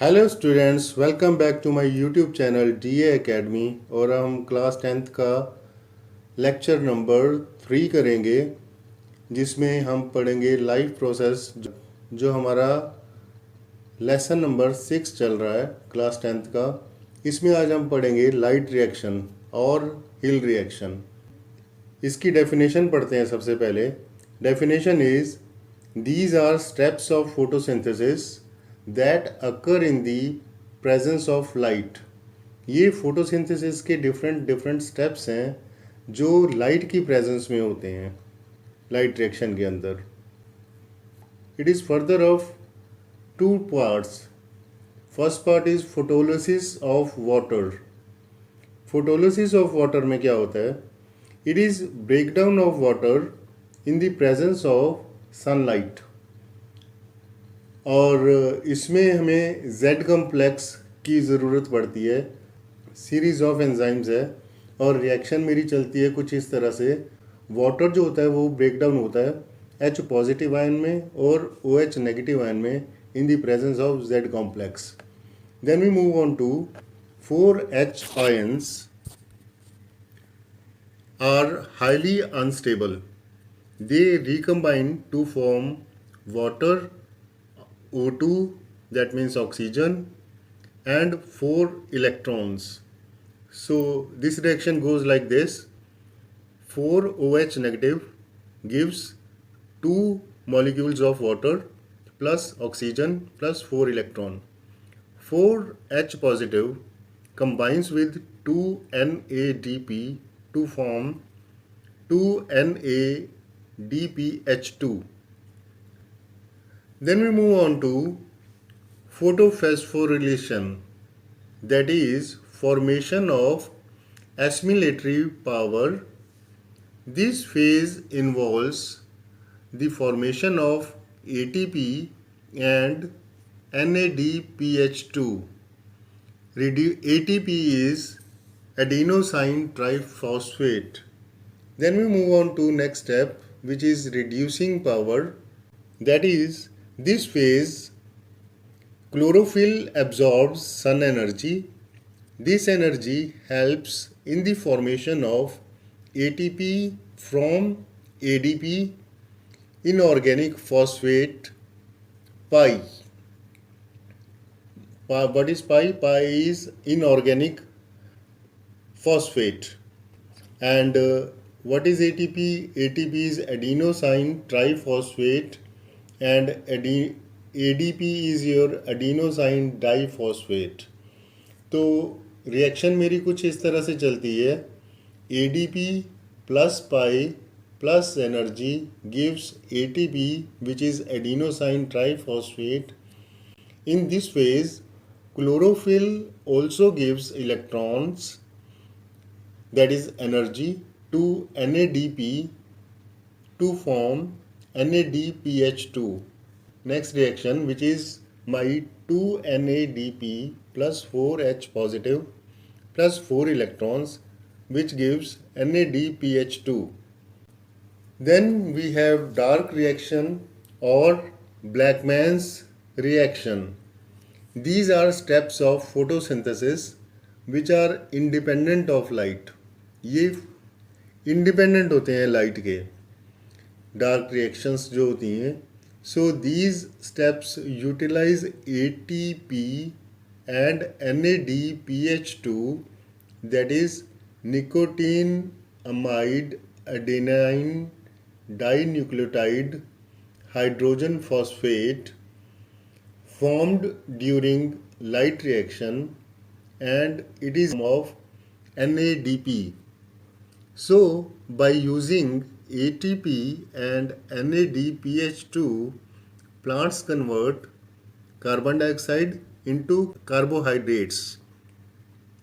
Hello students, welcome back to my YouTube channel DA academy. और हम class 10th का lecture number 3 करेंगे, जिसमें हम पढ़ेंगे लाइफ प्रोसेस, जो हमारा लेसन नंबर 6 चल रहा है क्लास 10th का। इसमें आज हम पढ़ेंगे लाइट रिएक्शन और हिल रिएक्शन। इसकी डेफिनेशन पढ़ते हैं। सबसे पहले definition is these are steps of photosynthesis that occur in the presence of light। ये फोटोसिंथेसिस के डिफरेंट स्टेप्स हैं जो लाइट की प्रेजेंस में होते हैं लाइट रिएक्शन के अंदर। It is further of two parts. First part is photolysis of water. Photolysis of water में क्या होता है? It is breakdown of water in the presence of sunlight. और इसमें हमें Z कॉम्प्लेक्स की ज़रूरत पड़ती है। सीरीज़ ऑफ एंजाइम्स है और रिएक्शन मेरी चलती है कुछ इस तरह से। वाटर जो होता है वो ब्रेक डाउन होता है H पॉजिटिव आयन में और OH नेगेटिव आयन में in the presence of Z complex. Then we move on to 4H ions are highly unstable. They recombine to form water, O2, that means oxygen, and 4 electrons. So this reaction goes like this. 4OH negative gives 2 molecules of water plus oxygen plus 4 electron. 4H positive combines with 2 NADP to form 2 NADPH2. Then we move on to photophosphorylation, that is formation of assimilatory power. This phase involves the formation of ATP and NADPH2. ATP is adenosine triphosphate. Then we move on to next step, which is reducing power. That is, this phase chlorophyll absorbs sun energy. This energy helps in the formation of ATP from ADP, inorganic phosphate, pi. What is pi? Pi is inorganic phosphate. And what is ATP? ATP is adenosine triphosphate and ADP is your adenosine diphosphate. तो reaction मेरी कुछ इस तरह से चलती है। ADP plus pi plus energy gives ATP, which is adenosine triphosphate. In this phase, chlorophyll also gives electrons, that is energy, to NADP to form NADPH2. Next reaction, which is my 2 NADP plus 4H positive plus 4 electrons, which gives NADPH2. Then we have dark reaction or BLACKMAN'S reaction. These are steps of photosynthesis which are independent of light. ये independent होते हैं light के, dark reactions जो होती हैं। So these steps utilize ATP and NADPH2, that is nicotinamide adenine dinucleotide hydrogen phosphate formed during light reaction, and it is of NADP. So by using ATP and NADPH2, plants convert carbon dioxide into carbohydrates.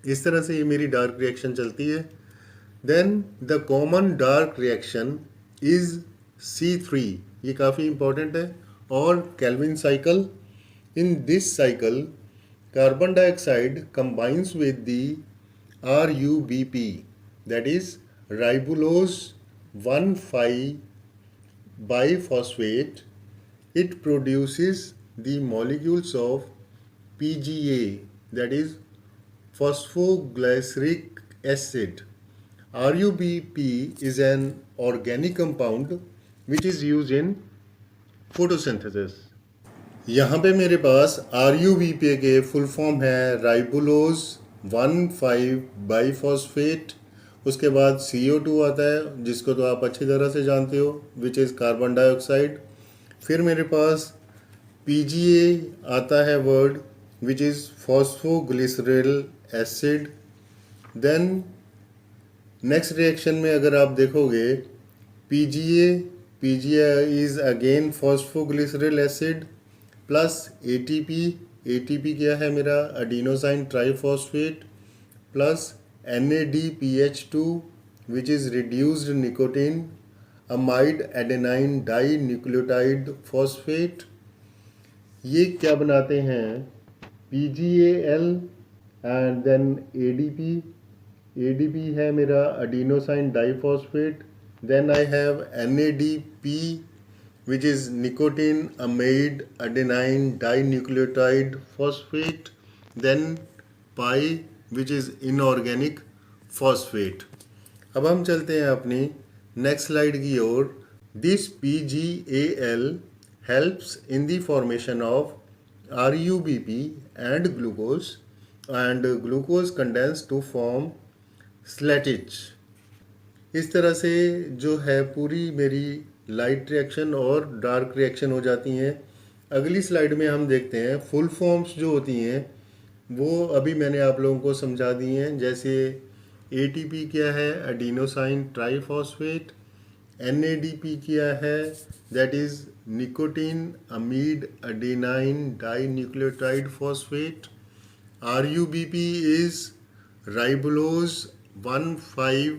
इस तरह से ये मेरी dark reaction चलती है। Then the common dark reaction is C3। ये काफ़ी important है। और Calvin cycle. In this cycle, carbon dioxide combines with the RuBP, that is Ribulose 1,5-biphosphate. It produces the molecules of PGA, that is phosphoglyceric acid. RuBP is an organic compound which is used in photosynthesis. यहाँ पे मेरे पास RuBP के full form है ribulose 1,5 biphosphate, उसके बाद CO2 आता है जिसको तो आप अच्छी तरह से जानते हो, विच इज़ कार्बन डाइऑक्साइड। फिर मेरे पास PGA आता है word which is phosphoglycerol acid. Then next reaction में अगर आप देखोगे PGA is again phosphoglycerol acid plus ATP क्या है मेरा adenosine triphosphate plus NADPH2 which is reduced nicotine amide adenine di nucleotide phosphate. ये क्या बनाते हैं PGAL एंड देन ADP है मेरा adenosine diphosphate. Then I have NADP which is nicotine amide adenine dinucleotide phosphate, then pi which is inorganic phosphate। अब हम चलते हैं अपनी नेक्स्ट स्लाइड की ओर। This PGAL helps in the formation of RuBP and glucose condense to form स्लेटिच। इस तरह से जो है पूरी मेरी लाइट रिएक्शन और डार्क रिएक्शन हो जाती हैं। अगली स्लाइड में हम देखते हैं फुल फॉर्म्स जो होती हैं वो अभी मैंने आप लोगों को समझा दी हैं। जैसे ATP क्या है एडिनोसाइन ट्राइफॉस्फेट, NADP क्या है that is nicotine amide adenine di nucleotide phosphate, RuBP is ribulose 1,5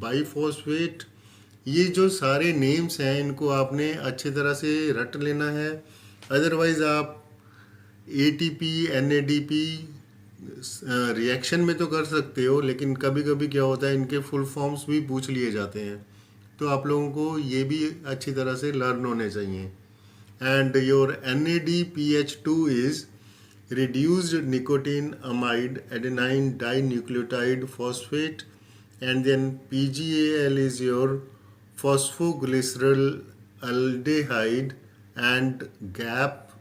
biphosphate. ये जो सारे नेम्स हैं इनको आपने अच्छी तरह से रट लेना है, अदरवाइज़ आप ATP NADP रिएक्शन में तो कर सकते हो, लेकिन कभी कभी क्या होता है इनके फुल फॉर्म्स भी पूछ लिए जाते हैं, तो आप लोगों को ये भी अच्छी तरह से लर्न होने चाहिए। And your NADPH2 is reduced nicotine amide adenine dinucleotide phosphate, and then PGAL is your phosphoglycerol aldehyde and GAP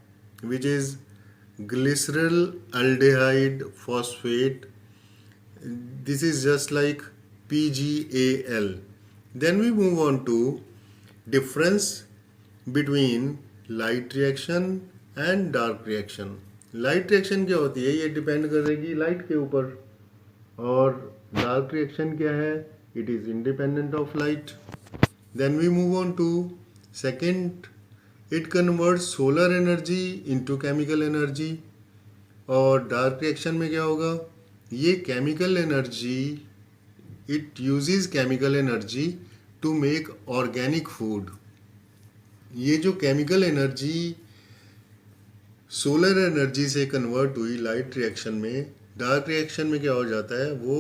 which is glycerol aldehyde phosphate. This is just like PGAL. Then we move on to difference between light reaction and dark reaction. Light reaction क्या होती है ये depend करेगी light के ऊपर, और dark reaction क्या है it is independent of light. Then we move on to second, it convert solar energy into chemical energy. और डार्क रिएक्शन में क्या होगा, ये chemical energy, it uses chemical energy to make organic food. ये जो chemical energy solar energy से convert हुई light reaction में, डार्क रिएक्शन में क्या हो जाता है वो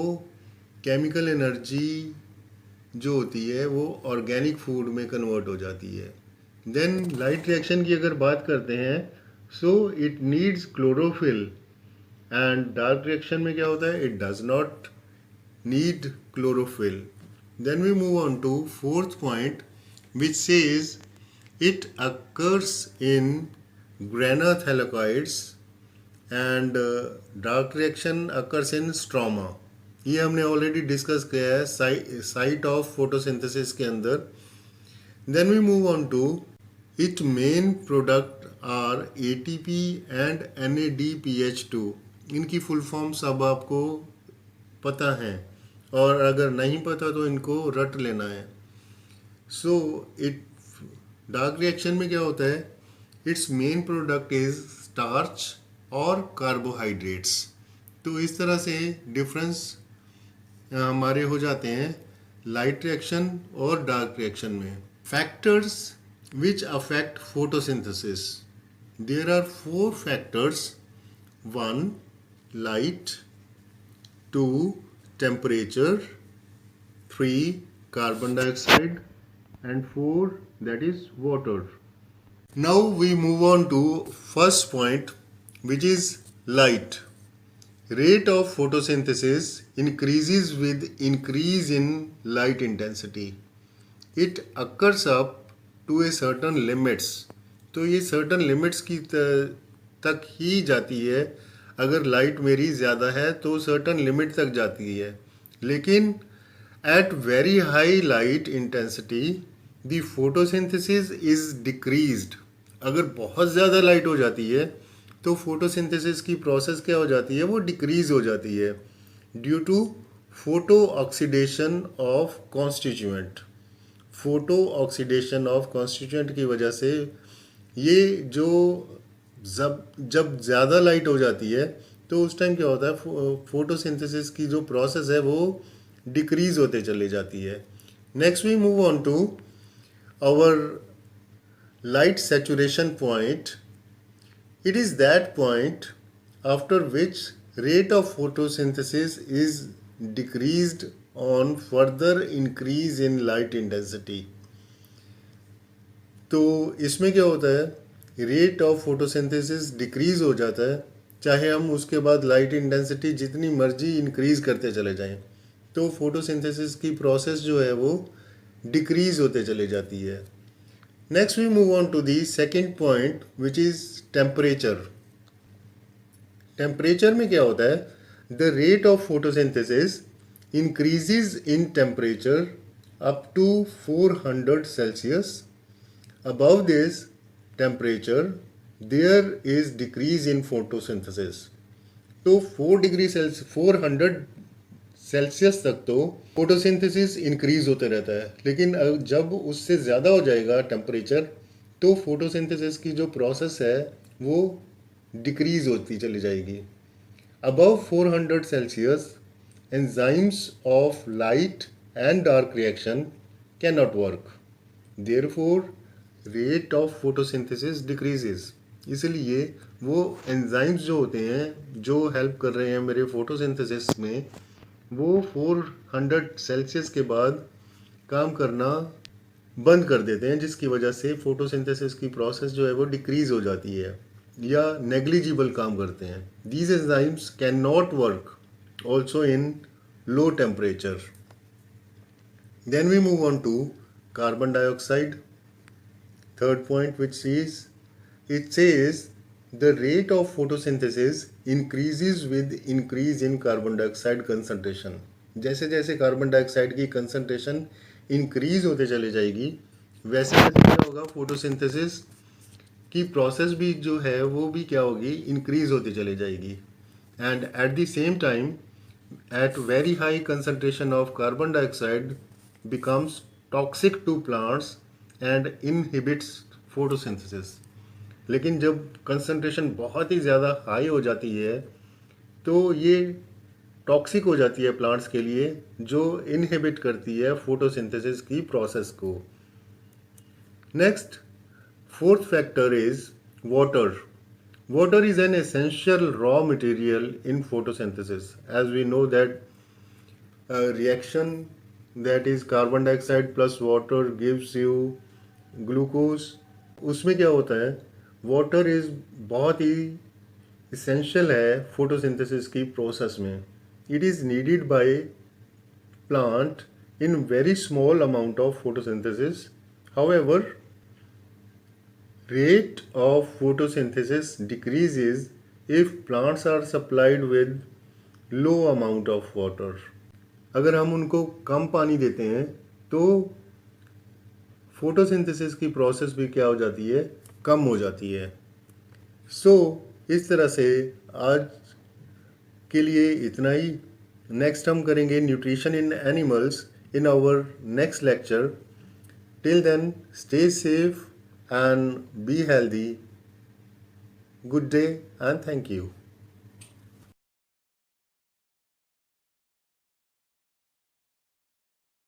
केमिकल एनर्जी जो होती है वो ऑर्गेनिक फूड में कन्वर्ट हो जाती है। देन लाइट रिएक्शन की अगर बात करते हैं so it needs chlorophyll, and dark reaction में क्या होता है it does not need chlorophyll. Then we move on to fourth point which says it occurs in granular thylakoids and dark reaction occurs in stroma। ये हमने already discuss किया है site of photosynthesis के अंदर। Then we move on to it main product are ATP and NADPH2। इनकी full forms अब आपको पता है, और अगर नहीं पता तो इनको रट लेना है। सो इट डार्क रिएक्शन में क्या होता है, its main product is starch और कार्बोहाइड्रेट्स। तो इस तरह से डिफरेंस हमारे हो जाते हैं लाइट रिएक्शन और डार्क रिएक्शन में। Factors which affect photosynthesis, there are 4 factors. 1 light, 2 temperature, 3 carbon dioxide and 4 that is water. Now we move on to first point which is light. Rate of photosynthesis increases with increase in light intensity. It occurs up to a certain limits. तो ये certain limits की तक ही जाती है. अगर light मेरी ज़्यादा है तो certain limit तक जाती है. लेकिन at very high light intensity the photosynthesis is decreased. अगर बहुत ज़्यादा लाइट हो जाती है तो फोटोसिंथेसिस की प्रोसेस क्या हो जाती है, वो डिक्रीज हो जाती है due to photo oxidation of constituent. Photo oxidation of constituent की वजह से ये जो जब ज़्यादा लाइट हो जाती है तो उस टाइम क्या होता है, फोटोसिंथेसिस की जो प्रोसेस है वो डिक्रीज होते चली जाती है. Next we move on to our light saturation point. It is that point after which rate of photosynthesis is decreased on further increase in light intensity. तो इसमें क्या होता है, रेट ऑफ फोटोसिंथेसिस डिक्रीज हो जाता है चाहे हम उसके बाद लाइट इंटेंसिटी जितनी मर्जी इंक्रीज करते चले जाएं, तो फोटोसिंथेसिस की प्रोसेस जो है वो डिक्रीज होते चले जाती है. Next we move on to the second point which is temperature. Temperature में क्या होता है, the rate of photosynthesis increases in temperature up to 400 Celsius. Above this temperature there is decrease in photosynthesis. तो 400 Celsius तक तो photosynthesis increase होते रहता है, लेकिन जब उससे ज़्यादा हो जाएगा टेम्परेचर तो फोटोसिंथेसिस की जो प्रोसेस है वो डिक्रीज होती चली जाएगी. Above 400 Celsius enzymes of light and dark reaction can not work, therefore rate of photosynthesis decreases. इसलिए वो एंजाइम्स जो होते हैं जो हेल्प कर रहे हैं मेरे फोटोसिंथेसिस में, वो 400 सेल्सियस के बाद काम करना बंद कर देते हैं, जिसकी वजह से फोटोसिंथेसिस की प्रोसेस जो है वो डिक्रीज हो जाती है या नेग्लिजिबल काम करते हैं. These enzymes can not work also in low temperature. Then we move on to carbon dioxide. Third point which is, it says the rate of photosynthesis increases with increase in carbon dioxide concentration. जैसे जैसे carbon dioxide की concentration increase होते चले जाएगी वैसे वैसे क्या होगा, फोटोसिंथेसिस की प्रोसेस भी जो है वो भी क्या होगी, इंक्रीज होती चली जाएगी. And at the same time at very high concentration of carbon dioxide becomes toxic to plants and inhibits photosynthesis. लेकिन जब कंसंट्रेशन बहुत ही ज़्यादा हाई हो जाती है तो ये टॉक्सिक हो जाती है प्लांट्स के लिए, जो इनहिबिट करती है फोटोसिंथेसिस की प्रोसेस को. Next fourth factor is water. Water is an essential raw material in photosynthesis. As we know that reaction that is carbon dioxide plus water gives you glucose. उसमें क्या होता है, वाटर इज़ बहुत ही essential है photosynthesis की process में. It is needed by plant in very small amount of photosynthesis. However rate of photosynthesis decreases if plants are supplied with low amount of water. अगर हम उनको कम पानी देते हैं तो फोटोसिंथेसिस की प्रोसेस भी क्या हो जाती है, कम हो जाती है. इस तरह से आज के लिए इतना ही. नेक्स्ट हम करेंगे nutrition in animals in our next lecture. Till then stay safe and be healthy. Good day and thank you.